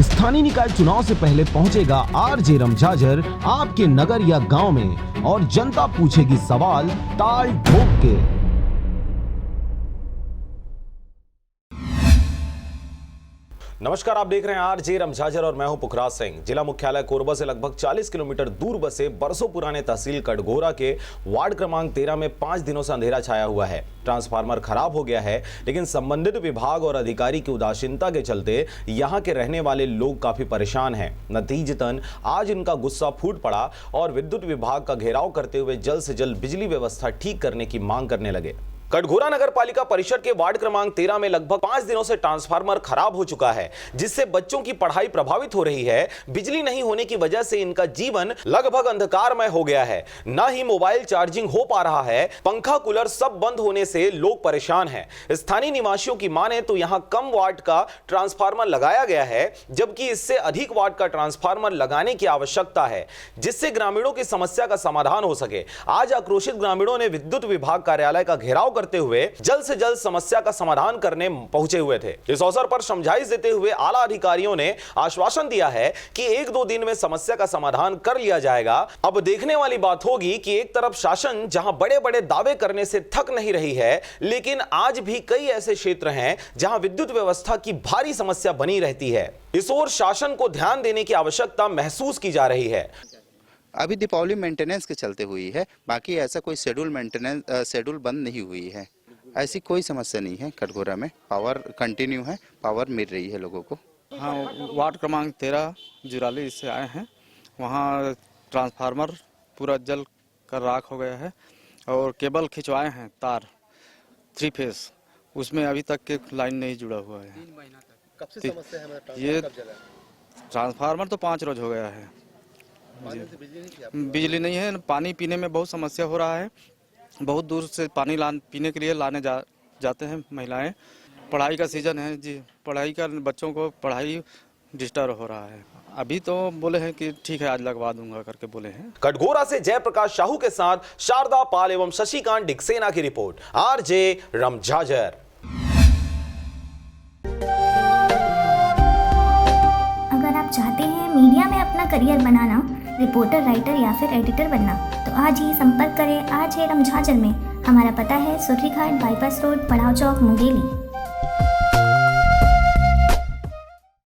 स्थानीय निकाय चुनाव से पहले पहुंचेगा आरजे रमझाझर आपके नगर या गांव में और जनता पूछेगी सवाल ताल ठोक के। नमस्कार, आप देख रहे हैं आरजे रमझाझर और मैं हूं पुखराज सिंह। जिला मुख्यालय कोरबा से लगभग 40 किलोमीटर दूर बसे बरसों पुराने तहसील कटघोरा के वार्ड क्रमांक 13 में 5 दिनों से अंधेरा छाया हुआ है। ट्रांसफार्मर खराब हो गया है, लेकिन संबंधित विभाग और अधिकारी की उदासीनता के चलते यहां के रहने वाले लोग काफी परेशान हैं। नतीजतन आज इनका गुस्सा फूट पड़ा और विद्युत विभाग का घेराव करते हुए जल्द से जल्द बिजली व्यवस्था ठीक करने की मांग करने लगे। कटघोरा नगर पालिका परिषद के वार्ड क्रमांक 13 में लगभग 5 दिनों से ट्रांसफार्मर खराब हो चुका है, जिससे बच्चों की पढ़ाई प्रभावित हो रही है। बिजली नहीं होने की वजह से इनका जीवन लगभग अंधकारमय हो गया है। न ही मोबाइल चार्जिंग हो पा रहा है, पंखा कूलर सब बंद होने से लोग परेशान हैं। स्थानीय निवासियों की माने तो यहाँ कम वाट का ट्रांसफार्मर लगाया गया है, जबकि इससे अधिक वाट का ट्रांसफार्मर लगाने की आवश्यकता है, जिससे ग्रामीणों की समस्या का समाधान हो सके। आज आक्रोशित ग्रामीणों ने विद्युत विभाग कार्यालय का घेराव करते हुए जल्द से जल्द समस्या का समाधान करने पहुंचे हुए थे। इस अवसर पर समझाइश देते हुए आला अधिकारियों ने आश्वासन दिया है कि 1-2 दिन में समस्या का समाधान कर लिया जाएगा। अब देखने वाली बात होगी कि एक तरफ शासन जहां बड़े-बड़े दावे करने से थक नहीं रही है, लेकिन आज भी कई ऐसे क्षेत्र हैं जहां विद्युत व्यवस्था की भारी समस्या बनी रहती है। इस ओर शासन को ध्यान देने की आवश्यकता महसूस की जा रही है। अभी दीपावली मेंटेनेंस के चलते हुई है, बाकी ऐसा कोई शेड्यूल बंद नहीं हुई है। ऐसी कोई समस्या नहीं है। कटघोरा में पावर कंटिन्यू है, पावर मिल रही है लोगों को। हाँ, वार्ड क्रमांक 13 जुराली से आए हैं। वहाँ ट्रांसफार्मर पूरा जल कर राख हो गया है और केबल खिंचवाए हैं, तार 3 फेस, उसमें अभी तक के लाइन नहीं जुड़ा हुआ है। 3 महीना तक। कब से समस्या है? ये ट्रांसफार्मर तो 5 रोज हो गया है। बिजली नहीं है, पानी पीने में बहुत समस्या हो रहा है। बहुत दूर से पानी पीने के लिए लाने जाते हैं महिलाएं। पढ़ाई का सीजन है जी, पढ़ाई का बच्चों को पढ़ाई डिस्टर्ब हो रहा है। अभी तो बोले हैं कि ठीक है, आज लगवा दूंगा करके बोले हैं। कटघोरा से जयप्रकाश साहू के साथ शारदा पाल एवं शशिकांत डिक्सेना की रिपोर्ट, आरजे रमझाझर। अगर आप चाहते हैं मीडिया में अपना करियर बनाना, रिपोर्टर, राइटर या फिर एडिटर बनना, तो आज ही संपर्क करें आरजे रमझाझर में। हमारा पता है सुर्रीघाट बाईपास रोड, पड़ाव चौक, मुंगेली।